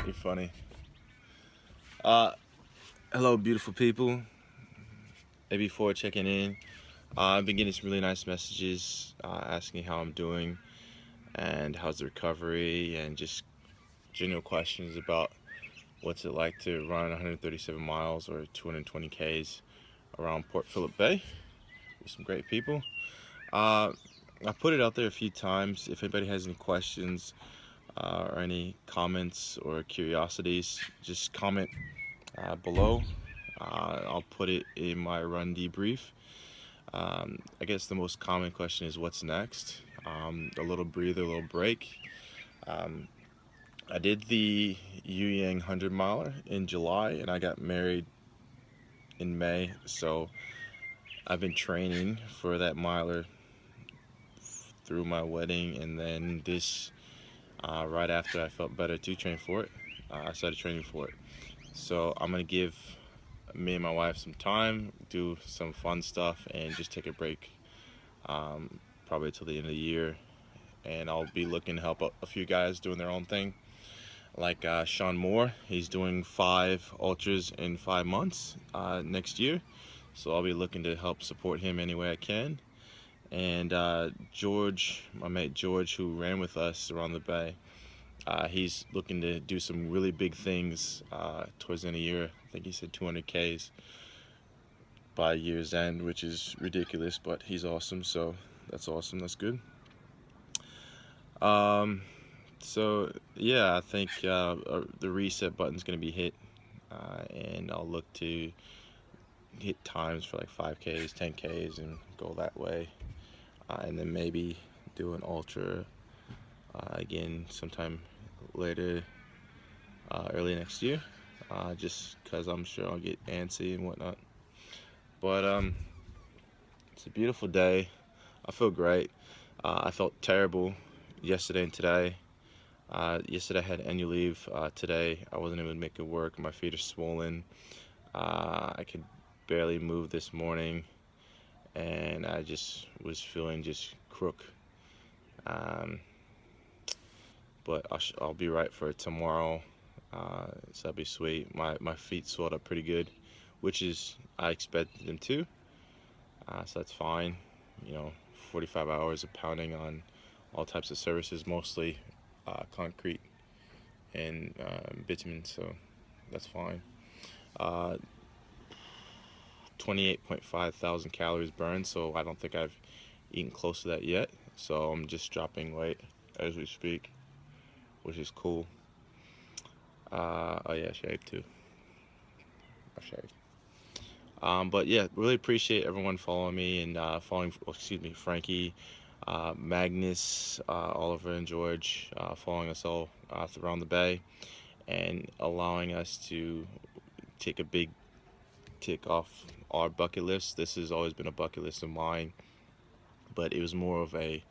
You're funny. Uh, Hello, beautiful people. Maybe before checking in, I've been getting some really nice messages asking how I'm doing and how's the recovery, and just general questions about what's it like to run 137 miles or 220 Ks around Port Phillip Bay with some great people. Uh, I put it out there a few times. If anybody has any questions or any comments or curiosities, just comment below. I'll put it in my run debrief. I guess the most common question is what's next? A little breather, a little break. Um, I did the Yu Yang 100 miler in July and I got married in May. So I've been training for that miler through my wedding, and then this right after I felt better to train for it, I started training for it. So I'm gonna give me and my wife some time, do some fun stuff, and just take a break, um, probably till the end of the year. And I'll be looking to help a few guys doing their own thing, like Sean Moore. He's doing 5 ultras in 5 months next year, so I'll be looking to help support him any way I can. And George, my mate George, who ran with us around the bay, he's looking to do some really big things towards the end of the year. I think he said 200 Ks by year's end, which is ridiculous, but he's awesome, so that's awesome. That's good. Um, so yeah, I think the reset button's gonna be hit, and I'll look to hit times for like 5Ks, 10Ks, and go that way, and then maybe do an ultra again sometime later, early next year, just because I'm sure I'll get antsy and whatnot. But it's a beautiful day. I feel great. I felt terrible yesterday and today. Yesterday I had annual leave. Today I wasn't able to make it work. My feet are swollen. I could barely move this morning, and I just was feeling just crook. Um, but I'll be right for it tomorrow. So that'll be sweet. My feet swelled up pretty good, which is I expected them to. So that's fine. You know, 45 hours of pounding on all types of surfaces, mostly concrete and bitumen, so that's fine. Uh, 28.5 thousand calories burned, so I don't think I've eaten close to that yet. So I'm just dropping weight as we speak, which is cool. Oh yeah, I shaved too. I shaved. But yeah, really appreciate everyone following me and following, excuse me, Frankie, Magnus, Oliver, and George, following us all around the bay and allowing us to take a big tick off our bucket list. This has always been a bucket list of mine, but it was more of a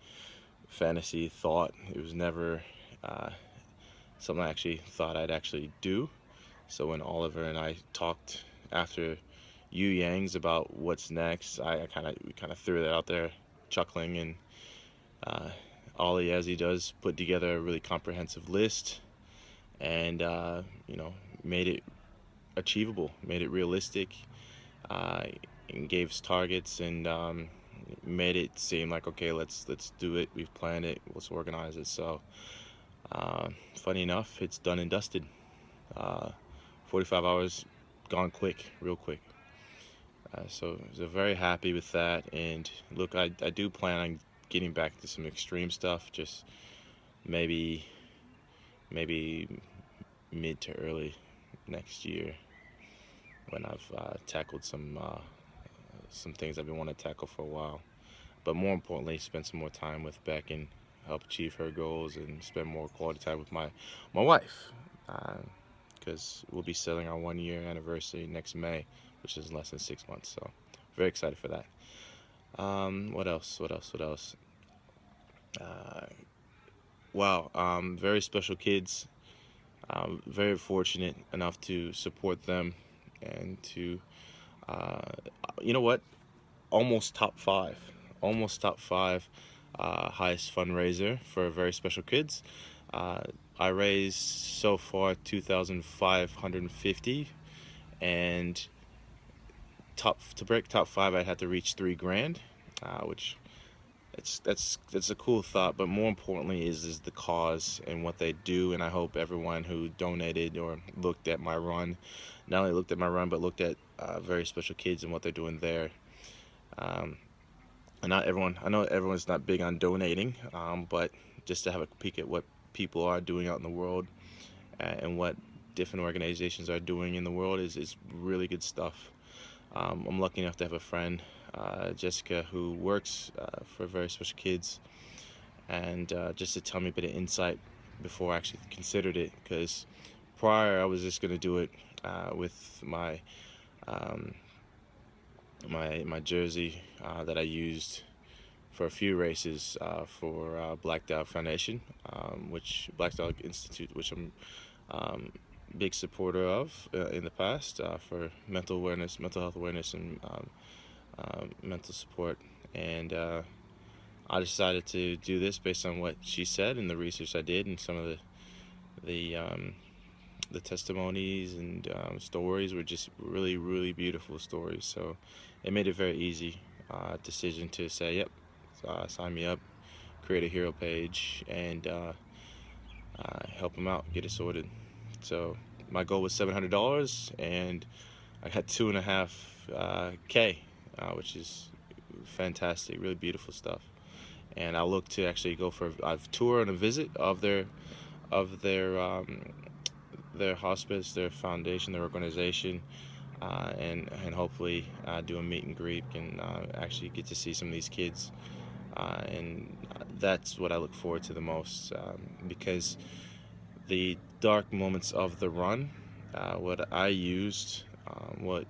fantasy thought. It was never something I actually thought I'd actually do. So when Oliver and I talked after Yu Yang's about what's next, we kind of threw that out there, chuckling, and Ollie, as he does, put together a really comprehensive list, and made it achievable, made it realistic, uh, and gave us targets, and made it seem like, okay, let's do it. We've planned it. Let's organize it. So funny enough, it's done and dusted. Uh, 45 hours gone quick, real quick. So very happy with that. And look, I do plan on getting back to some extreme stuff, just maybe mid to early next year, when I've tackled some things I've been wanting to tackle for a while. But more importantly, spend some more time with Beck and help achieve her goals, and spend more quality time with my wife, because we'll be celebrating our 1 year anniversary next May, which is in less than 6 months. So very excited for that. What else? What else? What else? Uh, wow. Very special kids. Very fortunate enough to support them, and to, uh, you know what? Almost top five. Almost top five. Highest fundraiser for very special kids. Uh, I raised so far 2,550, and to break top five, I'd have to reach 3 grand, which that's a cool thought. But more importantly is the cause and what they do, and I hope everyone who donated or looked at my run, not only looked at my run but looked at very special kids and what they're doing there. Um, and not everyone, I know everyone's not big on donating, but just to have a peek at what people are doing out in the world, and what different organizations are doing in the world is really good stuff. I'm lucky enough to have a friend, Jessica, who works for very special kids, and just to tell me a bit of insight before I actually considered it, because prior I was just going to do it with um, my jersey that I used for a few races for Black Dog Foundation, which Black Dog Institute, which I'm big supporter of in the past, for mental health awareness, and mental support. And I decided to do this based on what she said and the research I did, and some of the testimonies and stories were just really, really beautiful stories. So it made it very easy decision to say, yep, sign me up, create a hero page, and help them out, get it sorted. So my goal was $700, and I got 2.5 K, which is fantastic, really beautiful stuff. And I'll look to actually go for a tour and a visit of their hospice, their foundation, their organization, and hopefully do a meet and greet and actually get to see some of these kids. And that's what I look forward to the most, because the dark moments of the run, what I used, what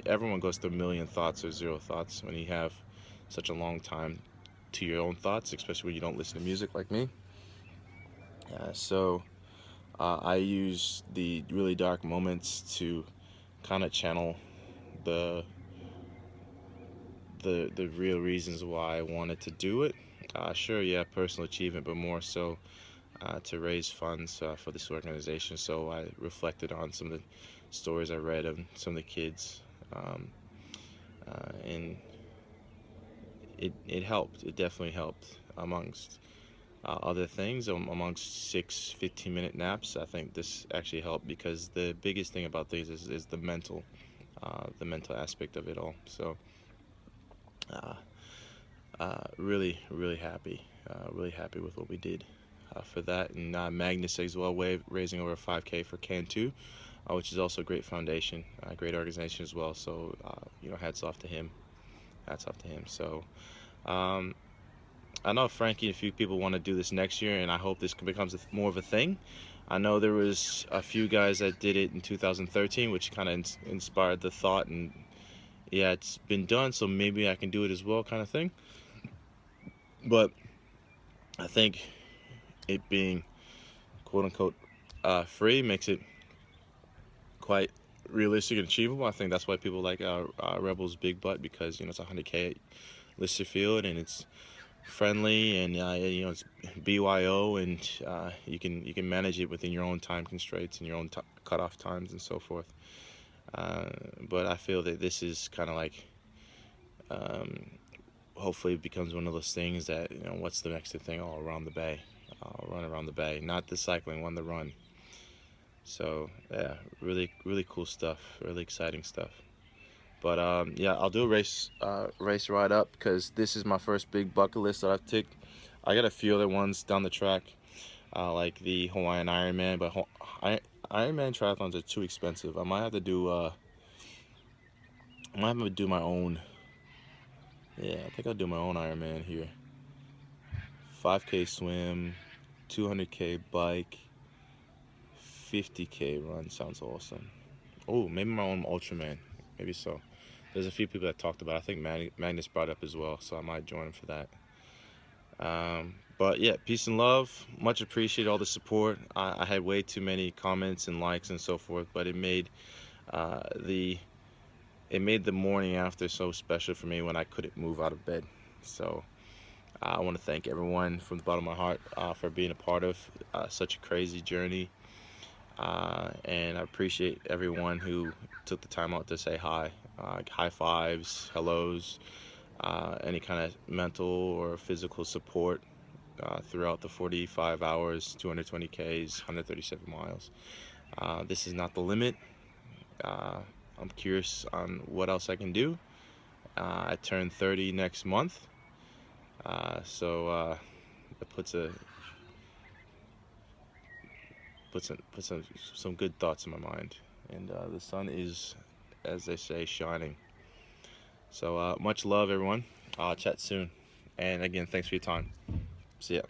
everyone goes through, a million thoughts or zero thoughts when you have such a long time to your own thoughts, especially when you don't listen to music like me. So I use the really dark moments to kind of channel the real reasons why I wanted to do it. Sure, yeah, personal achievement, but more so to raise funds for this organization. So I reflected on some of the stories I read of some of the kids, and it helped. It definitely helped, amongst other things. Amongst 6 15-minute naps, I think this actually helped, because the biggest thing about things is the mental aspect of it all. So really, really happy with what we did for that. And Magnus as well, raising over 5K for Can2, which is also a great foundation, great organization as well. So hats off to him. So I know Frankie, a few people want to do this next year, and I hope this becomes more of a thing. I know there was a few guys that did it in 2013, which kind of inspired the thought, and yeah, it's been done, so maybe I can do it as well, kind of thing. But I think it being quote unquote free makes it quite realistic and achievable. I think that's why people like Rebel's Big Butt, because it's 100K at Lister Field, and it's friendly, and it's BYO, and you can manage it within your own time constraints and your own cutoff times and so forth. But I feel that this is kind of like, hopefully it becomes one of those things that, what's the next thing? Oh, around the bay. Run around the bay, not the cycling one, the run. So yeah, really, really cool stuff, really exciting stuff. But yeah, I'll do a race ride up, because this is my first big bucket list that I've ticked. I got a few other ones down the track, like the Hawaiian Ironman, but Ironman triathlons are too expensive. I might have to do my own. Yeah, I think I'll do my own Ironman here. 5K swim, 200K bike, 50K run sounds awesome. Oh, maybe my own Ultraman. Maybe so. There's a few people that talked about it. I think Magnus brought up as well, so I might join him for that. But yeah, peace and love. Much appreciate all the support. I had way too many comments and likes and so forth, but it made the morning after so special for me when I couldn't move out of bed. So I want to thank everyone from the bottom of my heart for being a part of such a crazy journey. And I appreciate everyone who took the time out to say hi, high fives, hellos, any kind of mental or physical support throughout the 45 hours, 220 Ks, 137 miles. This is not the limit. Uh, I'm curious on what else I can do. I turn 30 next month, so it puts some good thoughts in my mind. And the sun is, as they say, shining. So much love, everyone. Chat soon. And again, thanks for your time. See ya.